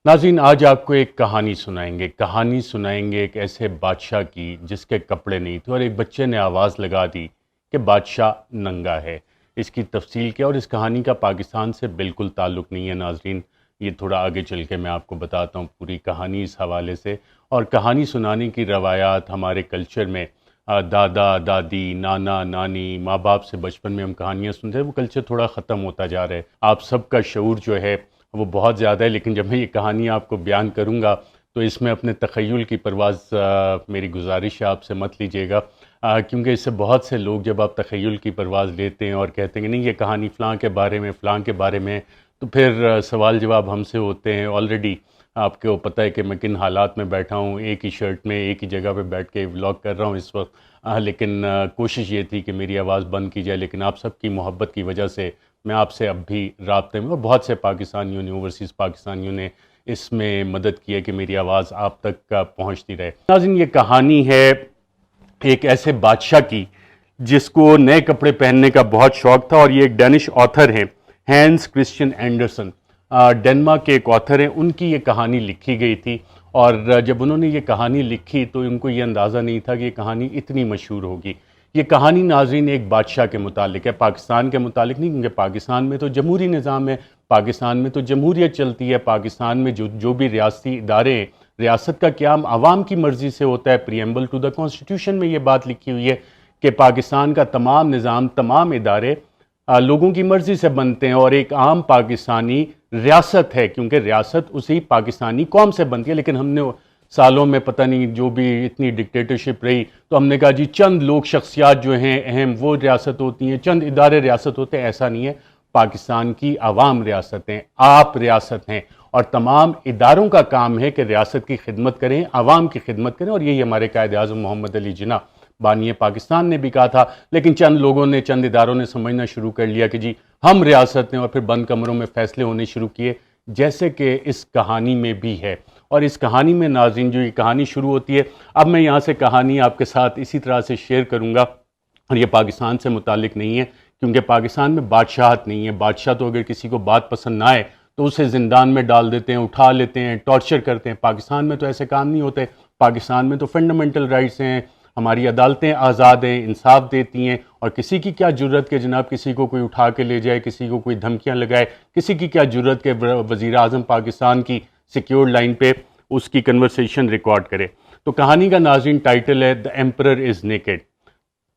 ناظرین، آج آپ کو ایک کہانی سنائیں گے ایک ایسے بادشاہ کی جس کے کپڑے نہیں تھے اور ایک بچے نے آواز لگا دی کہ بادشاہ ننگا ہے۔ اس کی تفصیل کیا اور اس کہانی کا پاکستان سے بالکل تعلق نہیں ہے ناظرین، یہ تھوڑا آگے چل کے میں آپ کو بتاتا ہوں پوری کہانی اس حوالے سے۔ اور کہانی سنانے کی روایات ہمارے کلچر میں دادا دادی نانا نانی ماں باپ سے بچپن میں ہم کہانیاں سنتے ہیں، وہ کلچر تھوڑا ختم ہوتا جا رہا ہے۔ آپ سب کا شعور جو ہے وہ بہت زیادہ ہے، لیکن جب میں یہ کہانی آپ کو بیان کروں گا تو اس میں اپنے تخیل کی پرواز میری گزارش ہے آپ سے مت لیجیے گا، کیونکہ اس سے بہت سے لوگ جب آپ تخیل کی پرواز لیتے ہیں اور کہتے ہیں کہ نہیں یہ کہانی فلاں کے بارے میں فلاں کے بارے میں، تو پھر سوال جواب ہم سے ہوتے ہیں۔ آلریڈی آپ کو پتہ ہے کہ میں کن حالات میں بیٹھا ہوں، ایک ہی شرٹ میں ایک ہی جگہ پہ بیٹھ کے ولاگ کر رہا ہوں اس وقت، لیکن کوشش یہ تھی کہ میری آواز بند کی جائے، لیکن آپ سب کی محبت کی وجہ سے میں آپ سے اب بھی رابطے میں، اور بہت سے پاکستانیوں نے اوورسیز پاکستانیوں نے اس میں مدد کی ہے کہ میری آواز آپ تک پہنچتی رہے۔ ناظرین، یہ کہانی ہے ایک ایسے بادشاہ کی جس کو نئے کپڑے پہننے کا بہت شوق تھا، اور یہ ایک ڈینش آتھر ہیں، ہینس کرسچین اینڈرسن، ڈنمارک کے ایک آتھر ہیں۔ ان کی یہ کہانی لکھی گئی تھی، اور جب انہوں نے یہ کہانی لکھی تو ان کو یہ اندازہ نہیں تھا کہ یہ کہانی اتنی مشہور ہوگی۔ یہ کہانی ناظرین ایک بادشاہ کے متعلق ہے، پاکستان کے متعلق نہیں، کیونکہ پاکستان میں تو جمہوری نظام ہے، پاکستان میں تو جمہوریت چلتی ہے، پاکستان میں جو بھی ریاستی ادارے ہیں، ریاست کا قیام عوام کی مرضی سے ہوتا ہے۔ پریمبل ٹو دا کانسٹیٹیوشن میں یہ بات لکھی ہوئی ہے کہ پاکستان کا تمام نظام، تمام ادارے لوگوں کی مرضی سے بنتے ہیں، اور ایک عام پاکستانی ریاست ہے، کیونکہ ریاست اسی پاکستانی قوم سے بنتی ہے۔ لیکن ہم نے سالوں میں پتہ نہیں جو بھی اتنی ڈکٹیٹرشپ رہی تو ہم نے کہا جی چند لوگ شخصیات جو ہیں اہم وہ ریاست ہوتی ہیں، چند ادارے ریاست ہوتے ہیں۔ ایسا نہیں ہے، پاکستان کی عوام ریاست ہیں، آپ ریاست ہیں، اور تمام اداروں کا کام ہے کہ ریاست کی خدمت کریں، عوام کی خدمت کریں، اور یہی ہمارے قائد اعظم محمد علی جناح بانی پاکستان نے بھی کہا تھا۔ لیکن چند لوگوں نے، چند اداروں نے سمجھنا شروع کر لیا کہ جی ہم ریاست ہیں، اور پھر بند کمروں میں فیصلے ہونے شروع کیے، جیسے کہ اس کہانی میں بھی ہے۔ اور اس کہانی میں ناظرین جو یہ کہانی شروع ہوتی ہے، اب میں یہاں سے کہانی آپ کے ساتھ اسی طرح سے شیئر کروں گا، اور یہ پاکستان سے متعلق نہیں ہے، کیونکہ پاکستان میں بادشاہت نہیں ہے۔ بادشاہ تو اگر کسی کو بات پسند نہ آئے تو اسے زندان میں ڈال دیتے ہیں، اٹھا لیتے ہیں، ٹارچر کرتے ہیں۔ پاکستان میں تو ایسے کام نہیں ہوتے، پاکستان میں تو فنڈامنٹل رائٹس ہیں، ہماری عدالتیں آزاد ہیں، انصاف دیتی ہیں، اور کسی کی کیا جرت کہ جناب کسی کو کوئی اٹھا کے لے جائے، کسی کو کوئی دھمکیاں لگائے، کسی کی کیا جرت کہ وزیر اعظم پاکستان کی سیکیورڈ لائن پہ اس کی کنورسیشن ریکارڈ کرے۔ تو کہانی کا ناظرین ٹائٹل ہے دی ایمپرر از نیکڈ۔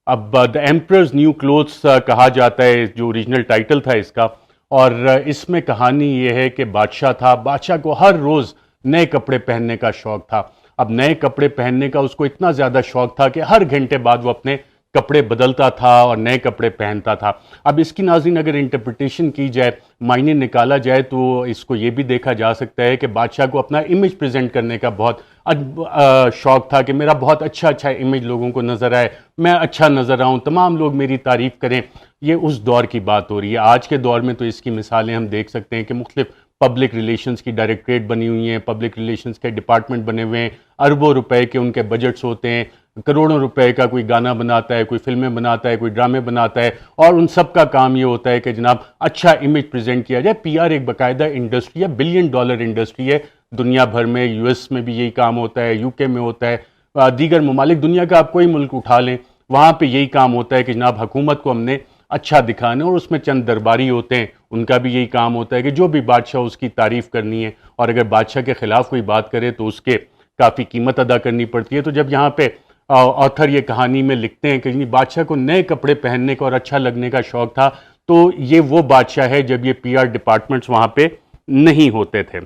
اب دی ایمپررز نیو کلوتھس کہا جاتا ہے جو اوریجنل ٹائٹل تھا اس کا، اور اس میں کہانی یہ ہے کہ بادشاہ تھا، بادشاہ کو ہر روز نئے کپڑے پہننے کا شوق تھا۔ اب نئے کپڑے پہننے کا اس کو اتنا زیادہ شوق تھا کہ ہر گھنٹے بعد وہ اپنے کپڑے بدلتا تھا اور نئے کپڑے پہنتا تھا۔ اب اس کی ناظرین اگر انٹرپریٹیشن کی جائے، معنی نکالا جائے، تو اس کو یہ بھی دیکھا جا سکتا ہے کہ بادشاہ کو اپنا امیج پریزنٹ کرنے کا بہت شوق تھا کہ میرا بہت اچھا امیج لوگوں کو نظر آئے، میں اچھا نظر آؤں، تمام لوگ میری تعریف کریں۔ یہ اس دور کی بات ہو رہی ہے۔ آج کے دور میں تو اس کی مثالیں ہم دیکھ سکتے ہیں کہ مختلف پبلک ریلیشنز کی ڈائریکٹریٹ بنی ہوئی ہیں، پبلک ریلیشنز کے ڈپارٹمنٹ بنے ہوئے ہیں، اربوں روپے کے ان کے بجٹس ہوتے ہیں، کروڑوں روپے کا کوئی گانا بناتا ہے، کوئی فلمیں بناتا ہے، کوئی ڈرامے بناتا ہے، اور ان سب کا کام یہ ہوتا ہے کہ جناب اچھا امیج پریزنٹ کیا جائے۔ پی آر ایک باقاعدہ انڈسٹری ہے، $بلین انڈسٹری ہے دنیا بھر میں، یو ایس میں بھی یہی کام ہوتا ہے، یو کے میں ہوتا ہے، دیگر ممالک دنیا کا آپ کوئی ملک اٹھا لیں وہاں پہ یہی کام ہوتا ہے کہ جناب حکومت کو ہم نے اچھا دکھانا، اور اس میں چند درباری ہوتے ہیں، ان کا بھی یہی کام ہوتا ہے کہ جو بھی بادشاہ اس کی تعریف کرنی ہے، اور اگر بادشاہ کے خلاف کوئی بات کرے تو اس کے کافی قیمت ادا کرنی پڑتی ہے۔ تو جب یہاں پہ آتھر یہ کہانی میں لکھتے ہیں کہ بادشاہ کو نئے کپڑے پہننے کا اور اچھا لگنے کا شوق تھا، تو یہ وہ بادشاہ ہے جب یہ پی آر ڈپارٹمنٹس وہاں پہ نہیں ہوتے تھے،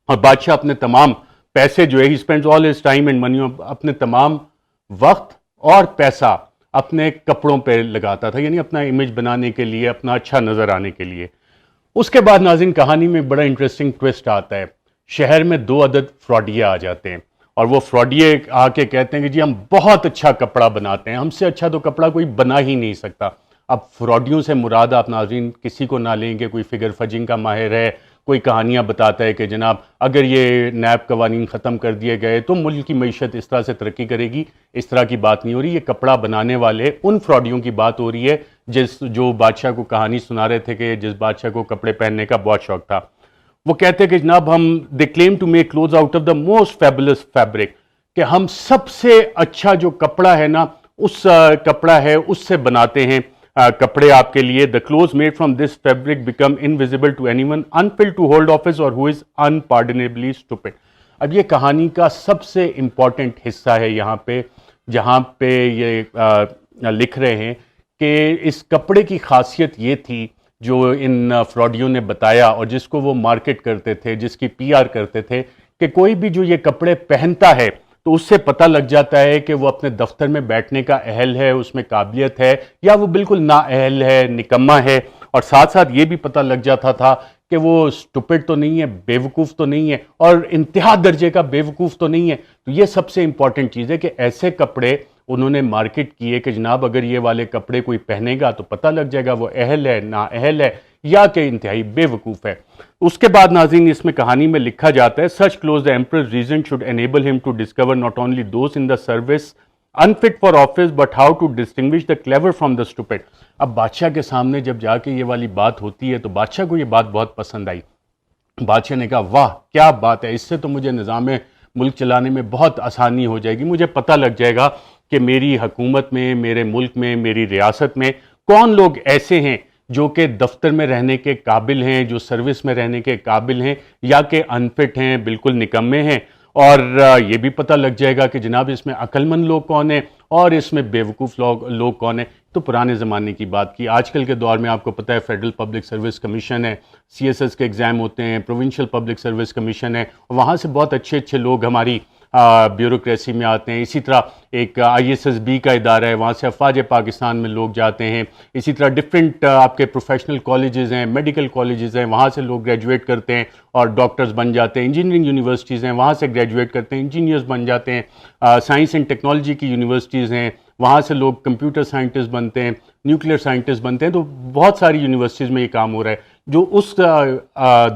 اور بادشاہ اپنے تمام پیسے جو ہے he spends all his time and money, اپنے تمام وقت اور پیسہ اپنے کپڑوں پہ لگاتا تھا، یعنی اپنا امیج بنانے کے لیے، اپنا اچھا نظر آنے کے لیے۔ اس کے بعد ناظرین کہانی میں بڑا انٹرسٹنگ ٹوسٹ آتا ہے۔ شہر میں 2 عدد فراڈیے آ جاتے ہیں، اور وہ فراڈیے آ کے کہتے ہیں کہ جی ہم بہت اچھا کپڑا بناتے ہیں، ہم سے اچھا تو کپڑا کوئی بنا ہی نہیں سکتا۔ اب فراڈیوں سے مراد آپ ناظرین کسی کو نہ لیں گے، کوئی فگر فجنگ کا ماہر ہے، کوئی کہانیاں بتاتا ہے کہ جناب اگر یہ نیب قوانین ختم کر دیے گئے تو ملک کی معیشت اس طرح سے ترقی کرے گی، اس طرح کی بات نہیں ہو رہی۔ یہ کپڑا بنانے والے ان فراڈیوں کی بات ہو رہی ہے جو بادشاہ کو کہانی سنا رہے تھے کہ جس بادشاہ کو کپڑے پہننے کا بہت شوق تھا۔ وہ کہتے ہیں کہ جناب ہم they claim to make clothes out of the most fabulous fabric, کہ ہم سب سے اچھا جو کپڑا ہے نا اس کپڑا ہے اس سے بناتے ہیں کپڑے آپ کے لیے. The clothes made from this fabric become invisible to anyone unfit to hold office or who is انپارڈنیبلی stupid. اب یہ کہانی کا سب سے امپورٹنٹ حصہ ہے یہاں پہ، جہاں پہ یہ لکھ رہے ہیں کہ اس کپڑے کی خاصیت یہ تھی جو ان فراڈیوں نے بتایا اور جس کو وہ مارکیٹ کرتے تھے، جس کی پی آر کرتے تھے، کہ کوئی بھی جو یہ کپڑے پہنتا ہے تو اس سے پتہ لگ جاتا ہے کہ وہ اپنے دفتر میں بیٹھنے کا اہل ہے، اس میں قابلیت ہے، یا وہ بالکل نااہل ہے، نکما ہے. اور ساتھ ساتھ یہ بھی پتہ لگ جاتا تھا کہ وہ اسٹوپڈ تو نہیں ہے، بے وقوف تو نہیں ہے، اور انتہا درجے کا بے وقوف تو نہیں ہے. تو یہ سب سے امپورٹنٹ چیز ہے کہ ایسے کپڑے انہوں نے مارکیٹ کیے کہ جناب اگر یہ والے کپڑے کوئی پہنے گا تو پتہ لگ جائے گا وہ اہل ہے، نااہل ہے، یا کہ انتہائی بے وقوف ہے. اس کے بعد ناظرین اس میں کہانی میں لکھا جاتا ہے such clothes the emperor's reason should enable him to discover not only those in the service unfit for office but how to distinguish the clever from the stupid. اب بادشاہ کے سامنے جب جا کے یہ والی بات ہوتی ہے تو بادشاہ کو یہ بات بہت پسند آئی. بادشاہ نے کہا واہ کیا بات ہے، اس سے تو مجھے نظام ملک چلانے میں بہت آسانی ہو جائے گی، مجھے پتہ لگ جائے گا کہ میری حکومت میں، میرے ملک میں، میری ریاست میں کون لوگ ایسے ہیں جو کہ دفتر میں رہنے کے قابل ہیں، جو سروس میں رہنے کے قابل ہیں، یا کہ انفٹ ہیں، بالکل نکمے ہیں. اور یہ بھی پتہ لگ جائے گا کہ جناب اس میں عقل مند لوگ کون ہیں اور اس میں بے وقوف لوگ کون ہیں. تو پرانے زمانے کی بات کی. آج کل کے دور میں آپ کو پتہ ہے فیڈرل پبلک سروس کمیشن ہے، سی ایس ایس کے ایگزام ہوتے ہیں، پروونشل پبلک سروس کمیشن ہے، وہاں سے بہت اچھے اچھے لوگ ہماری بیوروکریسی میں آتے ہیں. اسی طرح ایک آئی ایس ایس بی کا ادارہ ہے، وہاں سے افواج پاکستان میں لوگ جاتے ہیں. اسی طرح ڈفرینٹ آپ کے پروفیشنل کالجز ہیں، میڈیکل کالجز ہیں، وہاں سے لوگ گریجویٹ کرتے ہیں اور ڈاکٹرز بن جاتے ہیں. انجینئرنگ یونیورسٹیز ہیں، وہاں سے گریجویٹ کرتے ہیں، انجینئرز بن جاتے ہیں. سائنس اینڈ ٹیکنالوجی کی یونیورسٹیز ہیں، وہاں سے لوگ کمپیوٹر سائنٹسٹ بنتے ہیں، نیوکلیئر سائنٹسٹ بنتے ہیں. تو بہت ساری یونیورسٹیز میں یہ کام ہو رہا ہے. جو اس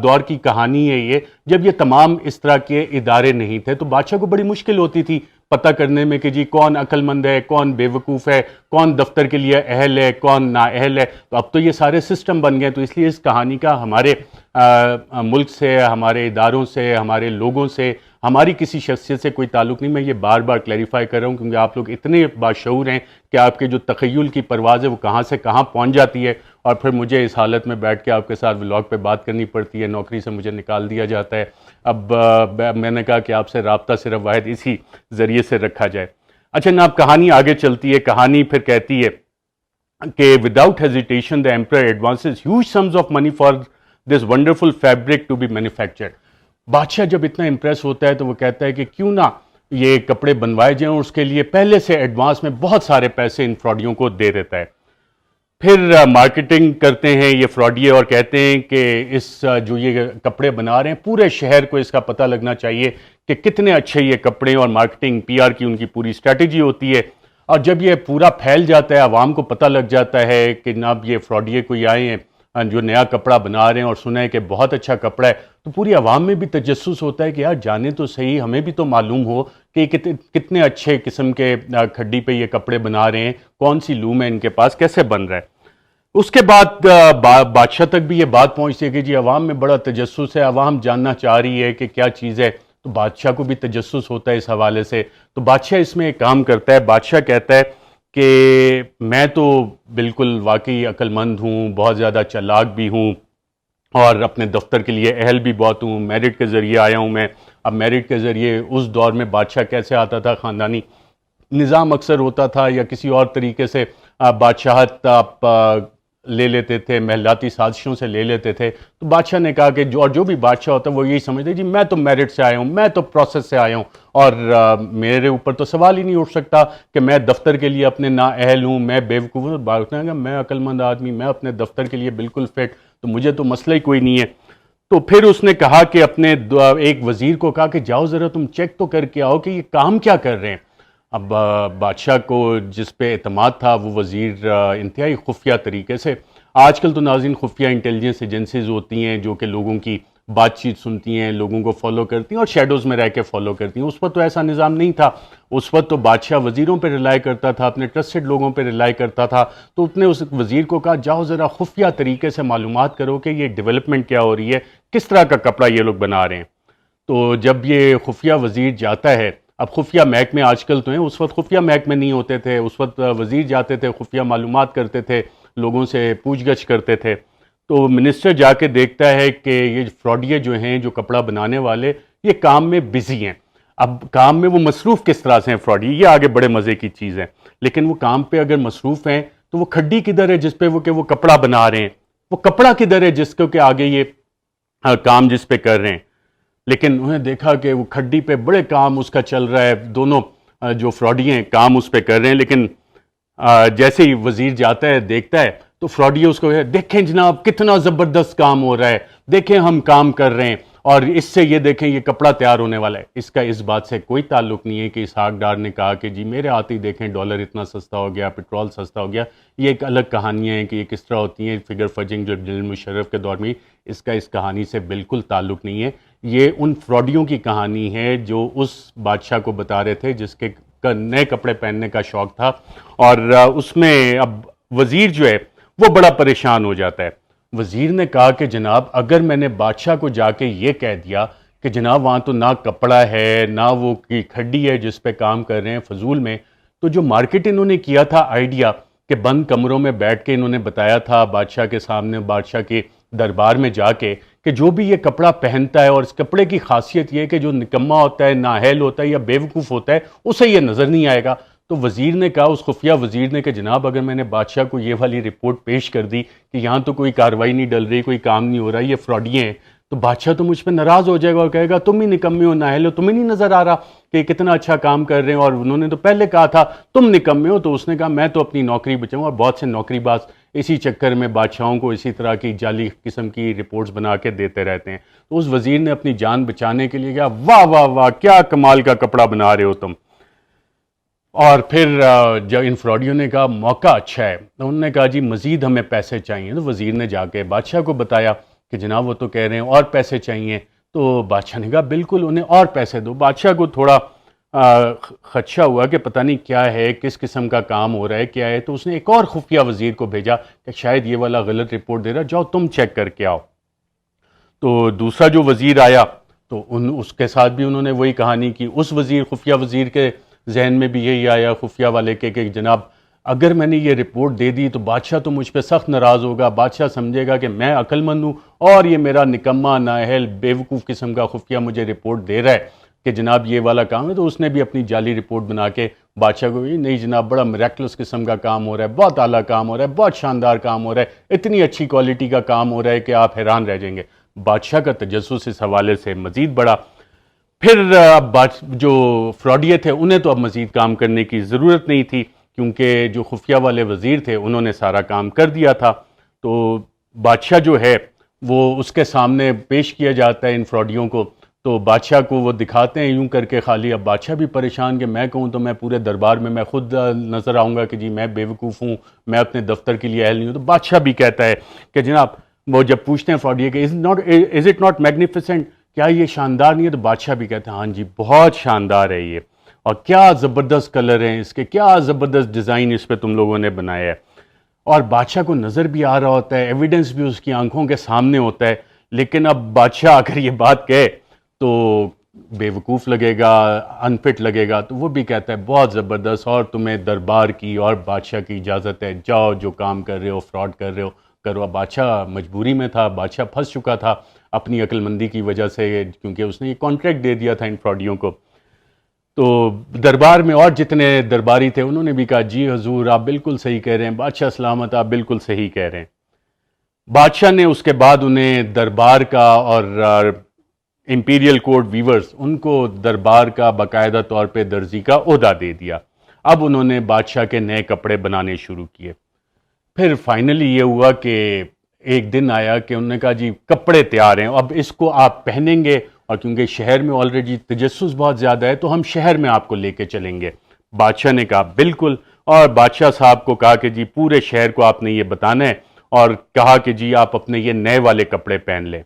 دور کی کہانی ہے یہ، جب یہ تمام اس طرح کے ادارے نہیں تھے تو بادشاہ کو بڑی مشکل ہوتی تھی پتہ کرنے میں کہ جی کون عقل مند ہے، کون بے وقوف ہے، کون دفتر کے لیے اہل ہے، کون نااہل ہے. تو اب تو یہ سارے سسٹم بن گئے. تو اس لیے اس کہانی کا ہمارے ملک سے، ہمارے اداروں سے، ہمارے لوگوں سے، ہماری کسی شخصیت سے کوئی تعلق نہیں. میں یہ بار بار کلیریفائی کر رہا ہوں کیونکہ آپ لوگ اتنے باشعور ہیں کہ آپ کے جو تخیل کی پرواز ہے وہ کہاں سے کہاں پہنچ جاتی ہے، اور پھر مجھے اس حالت میں بیٹھ کے آپ کے ساتھ ولاگ پہ بات کرنی پڑتی ہے، نوکری سے مجھے نکال دیا جاتا ہے. اب میں نے کہا کہ آپ سے رابطہ صرف واحد اسی ذریعے سے رکھا جائے. اچھا جناب کہانی آگے چلتی ہے. کہانی پھر کہتی ہے کہ without hesitation the emperor advances huge sums of money for this wonderful fabric to be manufactured. بادشاہ جب اتنا امپریس ہوتا ہے تو وہ کہتا ہے کہ کیوں نہ یہ کپڑے بنوائے جائیں، اور اس کے لیے پہلے سے ایڈوانس میں بہت سارے پیسے ان فراڈیوں کو دے دیتا ہے. پھر مارکیٹنگ کرتے ہیں یہ فراڈیے اور کہتے ہیں کہ اس جو یہ کپڑے بنا رہے ہیں پورے شہر کو اس کا پتہ لگنا چاہیے کہ کتنے اچھے یہ کپڑے، اور مارکیٹنگ پی آر کی ان کی پوری اسٹریٹجی ہوتی ہے. اور جب یہ پورا پھیل جاتا ہے، عوام کو پتہ لگ جاتا ہے کہ جناب یہ فراڈیے کوئی آئے ہیں جو نیا کپڑا بنا رہے ہیں اور سنا ہے کہ بہت اچھا کپڑا ہے، تو پوری عوام میں بھی تجسس ہوتا ہے کہ یار جانے تو صحیح، ہمیں بھی تو معلوم ہو کہ کتنے اچھے قسم کے کھڈی پہ یہ کپڑے بنا رہے ہیں، کون سی لوم ہے ان کے پاس، کیسے بن رہا ہے. اس کے بعد بادشاہ تک بھی یہ بات پہنچتی ہے کہ جی عوام میں بڑا تجسس ہے، عوام جاننا چاہ رہی ہے کہ کیا چیز ہے. تو بادشاہ کو بھی تجسس ہوتا ہے اس حوالے سے. تو بادشاہ اس میں ایک کام کرتا ہے. بادشاہ کہتا ہے کہ میں تو بالکل واقعی عقل مند ہوں، بہت زیادہ چالاک بھی ہوں، اور اپنے دفتر کے لیے اہل بھی بہت ہوں، میرٹ کے ذریعے آیا ہوں میں. اب میرٹ کے ذریعے اس دور میں بادشاہ کیسے آتا تھا؟ خاندانی نظام اکثر ہوتا تھا یا کسی اور طریقے سے بادشاہت آپ لے لیتے تھے، محلاتی سازشوں سے لے لیتے تھے. تو بادشاہ نے کہا کہ جو بھی بادشاہ ہوتا ہے وہ یہی سمجھتے جی میں تو میرٹ سے آیا ہوں، میں تو پروسیس سے آیا ہوں، اور میرے اوپر تو سوال ہی نہیں اٹھ سکتا کہ میں دفتر کے لیے اپنے نااہل ہوں، میں بے وقوف ہوں. بادشاہ نے کہا میں عقل مند آدمی، میں اپنے دفتر کے لیے بالکل فٹ، تو مجھے تو مسئلہ ہی کوئی نہیں ہے. تو پھر اس نے کہا کہ اپنے ایک وزیر کو کہا کہ جاؤ ذرا تم چیک تو کر کے آؤ کہ یہ کام کیا کر رہے ہیں. اب بادشاہ کو جس پہ اعتماد تھا وہ وزیر انتہائی خفیہ طریقے سے، آج کل تو ناظرین خفیہ انٹیلیجنس ایجنسیز ہوتی ہیں جو کہ لوگوں کی بات چیت سنتی ہیں، لوگوں کو فالو کرتی ہیں اور شیڈوز میں رہ کے فالو کرتی ہیں۔ اس وقت تو ایسا نظام نہیں تھا، اس وقت تو بادشاہ وزیروں پہ ریلائی کرتا تھا، اپنے ٹرسٹڈ لوگوں پہ ریلائی کرتا تھا۔ تو اس نے اس وزیر کو کہا جاؤ ذرا خفیہ طریقے سے معلومات کرو کہ یہ ڈیولپمنٹ کیا ہو رہی ہے، کس طرح کا کپڑا یہ لوگ بنا رہے ہیں۔ تو جب یہ خفیہ وزیر جاتا ہے، اب خفیہ محکمے آج کل تو ہیں، اس وقت خفیہ محکمے نہیں ہوتے تھے، اس وقت وزیر جاتے تھے، خفیہ معلومات کرتے تھے، لوگوں سے پوچھ گچھ کرتے تھے۔ تو منسٹر جا کے دیکھتا ہے کہ یہ فراڈیے جو ہیں، جو کپڑا بنانے والے، یہ کام میں بزی ہیں۔ اب کام میں وہ مصروف کس طرح سے ہیں فراڈیے، یہ آگے بڑے مزے کی چیز ہے، لیکن وہ کام پہ اگر مصروف ہیں تو وہ کھڈی کدھر ہے جس پہ وہ کپڑا بنا رہے ہیں، وہ کپڑا کدھر ہے جس کو کہ آگے یہ کام جس پہ کر رہے ہیں۔ لیکن انہوں نے دیکھا کہ وہ کھڈی پہ بڑے کام اس کا چل رہا ہے، دونوں جو فراڈی ہیں کام اس پہ کر رہے ہیں، لیکن جیسے ہی وزیر جاتا ہے دیکھتا ہے تو فراڈی اس کو دیکھیں جناب کتنا زبردست کام ہو رہا ہے، دیکھیں ہم کام کر رہے ہیں اور اس سے یہ دیکھیں یہ کپڑا تیار ہونے والا ہے۔ اس کا اس بات سے کوئی تعلق نہیں ہے کہ اسحاق ڈار نے کہا کہ جی میرے آتے ہی دیکھیں ڈالر اتنا سستا ہو گیا، پٹرول سستا ہو گیا۔ یہ ایک الگ کہانیاں ہیں کہ یہ کس طرح ہوتی ہیں، فگر فجنگ جو جنرل مشرف کے دور میں، اس کا اس کہانی سے بالکل تعلق نہیں ہے۔ یہ ان فراڈیوں کی کہانی ہے جو اس بادشاہ کو بتا رہے تھے جس کے نئے کپڑے پہننے کا شوق تھا، اور اس میں اب وزیر جو ہے وہ بڑا پریشان ہو جاتا ہے۔ وزیر نے کہا کہ جناب اگر میں نے بادشاہ کو جا کے یہ کہہ دیا کہ جناب وہاں تو نہ کپڑا ہے نہ وہ کی کھڈی ہے جس پہ کام کر رہے ہیں فضول میں، تو جو مارکیٹ انہوں نے کیا تھا آئیڈیا کہ بند کمروں میں بیٹھ کے انہوں نے بتایا تھا بادشاہ کے سامنے، بادشاہ کے دربار میں جا کے، کہ جو بھی یہ کپڑا پہنتا ہے اور اس کپڑے کی خاصیت یہ ہے کہ جو نکما ہوتا ہے، نااہل ہوتا ہے یا بیوقوف ہوتا ہے اسے یہ نظر نہیں آئے گا۔ تو وزیر نے کہا، اس خفیہ وزیر نے، کہ جناب اگر میں نے بادشاہ کو یہ والی رپورٹ پیش کر دی کہ یہاں تو کوئی کارروائی نہیں ڈل رہی، کوئی کام نہیں ہو رہا، یہ فراڈیے ہیں، تو بادشاہ تو مجھ پہ ناراض ہو جائے گا اور کہے گا تم ہی نکمے ہو، نااہل ہو، تمہیں نہیں نظر آ رہا کہ کتنا اچھا کام کر رہے ہیں، اور انہوں نے تو پہلے کہا تھا تم نکمے ہو۔ تو اس نے کہا میں تو اپنی نوکری بچاؤں، اور بہت سے نوکری باز اسی چکر میں بادشاہوں کو اسی طرح کی جعلی قسم کی رپورٹس بنا کے دیتے رہتے ہیں۔ تو اس وزیر نے اپنی جان بچانے کے لیے کہا واہ واہ واہ کیا کمال کا کپڑا بنا رہے ہو تم۔ اور پھر جب ان فراڈیوں نے کہا موقع اچھا ہے، تو انہوں نے کہا جی مزید ہمیں پیسے چاہیے۔ تو وزیر نے جا کے بادشاہ کو بتایا کہ جناب وہ تو کہہ رہے ہیں اور پیسے چاہیے۔ تو بادشاہ نے کہا بالکل انہیں اور پیسے دو۔ بادشاہ کو تھوڑا خدشہ ہوا کہ پتہ نہیں کیا ہے، کس قسم کا کام ہو رہا ہے، کیا ہے۔ تو اس نے ایک اور خفیہ وزیر کو بھیجا کہ شاید یہ والا غلط رپورٹ دے رہا، جاؤ تم چیک کر کے آؤ۔ تو دوسرا جو وزیر آیا تو اس کے ساتھ بھی انہوں نے وہی کہانی کی۔ اس خفیہ وزیر کے ذہن میں بھی یہی آیا، خفیہ والے کے، کہ جناب اگر میں نے یہ رپورٹ دے دی تو بادشاہ تو مجھ پہ سخت ناراض ہوگا، بادشاہ سمجھے گا کہ میں عقل مند ہوں اور یہ میرا نکما نااہل بیوقوف قسم کا خفیہ مجھے رپورٹ دے رہا ہے کہ جناب یہ والا کام ہے۔ تو اس نے بھی اپنی جعلی رپورٹ بنا کے بادشاہ کو، نہیں جناب بڑا میریکلس قسم کا کام ہو رہا ہے، بہت اعلیٰ کام ہو رہا ہے، بہت شاندار کام ہو رہا ہے، اتنی اچھی کوالٹی کا کام ہو رہا ہے کہ آپ حیران رہ جائیں گے۔ بادشاہ کا تجسس اس حوالے سے مزید بڑا۔ پھر اب جو فراڈیے تھے انہیں تو اب مزید کام کرنے کی ضرورت نہیں تھی، کیونکہ جو خفیہ والے وزیر تھے انہوں نے سارا کام کر دیا تھا۔ تو بادشاہ جو ہے وہ اس کے سامنے پیش کیا جاتا ہے ان فراڈیوں کو، تو بادشاہ کو وہ دکھاتے ہیں یوں کر کے خالی۔ اب بادشاہ بھی پریشان کہ میں کہوں تو میں پورے دربار میں خود نظر آؤں گا کہ جی میں بیوقوف ہوں، میں اپنے دفتر کے لیے اہل نہیں ہوں۔ تو بادشاہ بھی کہتا ہے کہ جناب، وہ جب پوچھتے ہیں فراڈیے کہ از اٹ ناٹ میگنیفیسنٹ، کیا یہ شاندار نہیں ہے؟ تو بادشاہ بھی کہتے ہیں ہاں جی بہت شاندار ہے یہ، اور کیا زبردست کلر ہیں اس کے، کیا زبردست ڈیزائن اس پہ تم لوگوں نے بنایا ہے۔ اور بادشاہ کو نظر بھی آ رہا ہوتا ہے، ایویڈنس بھی اس کی آنکھوں کے سامنے ہوتا ہے، لیکن اب بادشاہ اگر یہ بات کہے تو بیوقوف لگے گا، انفٹ لگے گا، تو وہ بھی کہتا ہے بہت زبردست، اور تمہیں دربار کی اور بادشاہ کی اجازت ہے، جاؤ جو کام کر رہے ہو، فراڈ کر رہے ہو کرو۔ اب بادشاہ مجبوری میں تھا، بادشاہ پھنس چکا تھا اپنی عقل مندی کی وجہ سے، کیونکہ اس نے یہ کانٹریکٹ دے دیا تھا ان فراڈیوں کو۔ تو دربار میں اور جتنے درباری تھے انہوں نے بھی کہا جی حضور آپ بالکل صحیح کہہ رہے ہیں، بادشاہ سلامت، آپ بالکل صحیح کہہ رہے ہیں۔ بادشاہ نے اس کے بعد انہیں دربار کا اور امپیریل کوڈ ویورز، ان کو دربار کا باقاعدہ طور پہ درزی کا عہدہ دے دیا۔ اب انہوں نے بادشاہ کے نئے کپڑے بنانے شروع کیے۔ پھر فائنلی یہ ہوا کہ ایک دن آیا کہ انہوں نے کہا جی کپڑے تیار ہیں، اب اس کو آپ پہنیں گے، اور کیونکہ شہر میں آلریڈی تجسس بہت زیادہ ہے تو ہم شہر میں آپ کو لے کے چلیں گے۔ بادشاہ نے کہا بالکل، اور بادشاہ صاحب کو کہا کہ جی پورے شہر کو آپ نے یہ بتانا ہے، اور کہا کہ جی آپ اپنے یہ نئے والے کپڑے پہن لیں۔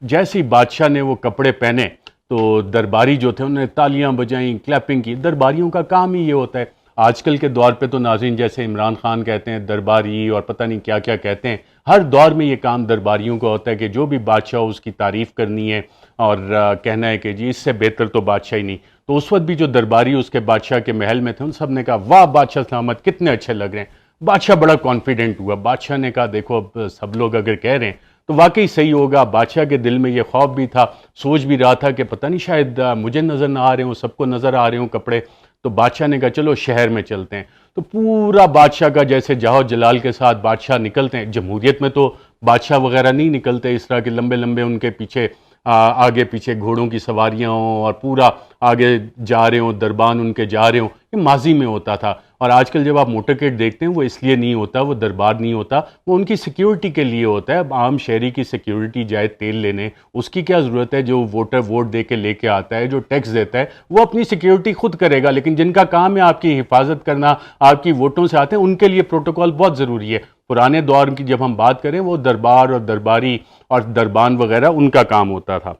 جیسے ہی بادشاہ نے وہ کپڑے پہنے تو درباری جو تھے انہوں نے تالیاں بجائیں، کلیپنگ کی. درباریوں کا کام ہی یہ ہوتا ہے. آج کل کے دور پہ تو ناظرین جیسے عمران خان کہتے ہیں درباری اور پتہ نہیں کیا کیا کہتے ہیں، ہر دور میں یہ کام درباریوں کا ہوتا ہے کہ جو بھی بادشاہ ہو اس کی تعریف کرنی ہے اور کہنا ہے کہ جی اس سے بہتر تو بادشاہ ہی نہیں. تو اس وقت بھی جو درباری اس کے بادشاہ کے محل میں تھے ان سب نے کہا واہ بادشاہ سلامت کتنے اچھے لگ رہے ہیں. بادشاہ بڑا کانفیڈنٹ ہوا. بادشاہ نے کہا دیکھو اب سب لوگ اگر کہہ رہے ہیں تو واقعی صحیح ہوگا. بادشاہ کے دل میں یہ خوف بھی تھا، سوچ بھی رہا تھا کہ پتہ نہیں شاید مجھے نظر نہ آ رہے ہوں، سب کو نظر آ رہے ہوں کپڑے. تو بادشاہ نے کہا چلو شہر میں چلتے ہیں. تو پورا بادشاہ کا جیسے جاہو جلال کے ساتھ بادشاہ نکلتے ہیں. جمہوریت میں تو بادشاہ وغیرہ نہیں نکلتے اس طرح کے لمبے لمبے ان کے پیچھے آگے پیچھے گھوڑوں کی سواریاں ہوں اور پورا آگے جا رہے ہوں، دربان ان کے جا رہے ہوں. یہ ماضی میں ہوتا تھا. اور آج کل جب آپ موٹرکیٹ دیکھتے ہیں وہ اس لیے نہیں ہوتا، وہ دربار نہیں ہوتا، وہ ان کی سیکیورٹی کے لیے ہوتا ہے. اب عام شہری کی سیکیورٹی جائے تیل لینے، اس کی کیا ضرورت ہے؟ جو ووٹر ووٹ دے کے لے کے آتا ہے، جو ٹیکس دیتا ہے، وہ اپنی سیکیورٹی خود کرے گا. لیکن جن کا کام ہے آپ کی حفاظت کرنا، آپ کی ووٹوں سے آتے ہیں، ان کے لیے پروٹوکول بہت ضروری ہے. پرانے دور کی جب ہم بات کریں وہ دربار اور درباری اور دربان وغیرہ ان کا کام ہوتا تھا.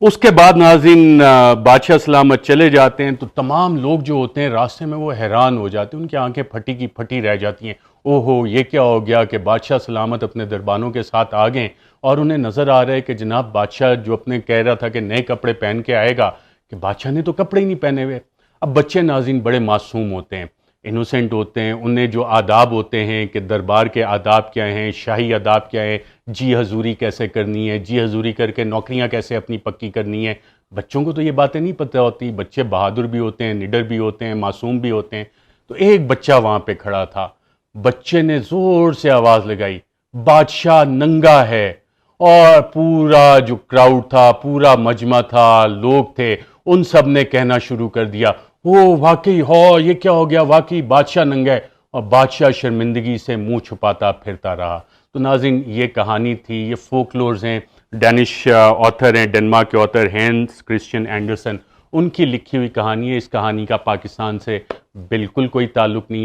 اس کے بعد ناظرین بادشاہ سلامت چلے جاتے ہیں تو تمام لوگ جو ہوتے ہیں راستے میں وہ حیران ہو جاتے ہیں، ان کی آنکھیں پھٹی کی پھٹی رہ جاتی ہیں. او ہو یہ کیا ہو گیا کہ بادشاہ سلامت اپنے دربانوں کے ساتھ آ گئے اور انہیں نظر آ رہا ہے کہ جناب بادشاہ جو اپنے کہہ رہا تھا کہ نئے کپڑے پہن کے آئے گا کہ بادشاہ نے تو کپڑے ہی نہیں پہنے ہوئے. اب بچے ناظرین بڑے معصوم ہوتے ہیں، انوسینٹ ہوتے ہیں. انہیں جو آداب ہوتے ہیں کہ دربار کے آداب کیا ہیں، شاہی آداب کیا ہیں، جی حضوری کیسے کرنی ہے، جی حضوری کر کے نوکریاں کیسے اپنی پکی کرنی ہے، بچوں کو تو یہ باتیں نہیں پتہ ہوتی. بچے بہادر بھی ہوتے ہیں، نڈر بھی ہوتے ہیں، معصوم بھی ہوتے ہیں. تو ایک بچہ وہاں پہ کھڑا تھا. بچے نے زور سے آواز لگائی بادشاہ ننگا ہے. اور پورا جو کراؤڈ تھا، پورا مجمع تھا، لوگ تھے، ان سب نے کہنا شروع کر دیا وہ واقعی ہو یہ کیا ہو گیا، واقعی بادشاہ ننگا ہے. اور بادشاہ شرمندگی سے منہ چھپاتا پھرتا رہا. تو ناظرین یہ کہانی تھی، یہ فولکلورز ہیں. ڈینش آتھر ہیں، ڈنمارک کے آتھر ہینس کرسچین اینڈرسن، ان کی لکھی ہوئی کہانی ہے. اس کہانی کا پاکستان سے بالکل کوئی تعلق نہیں ہے.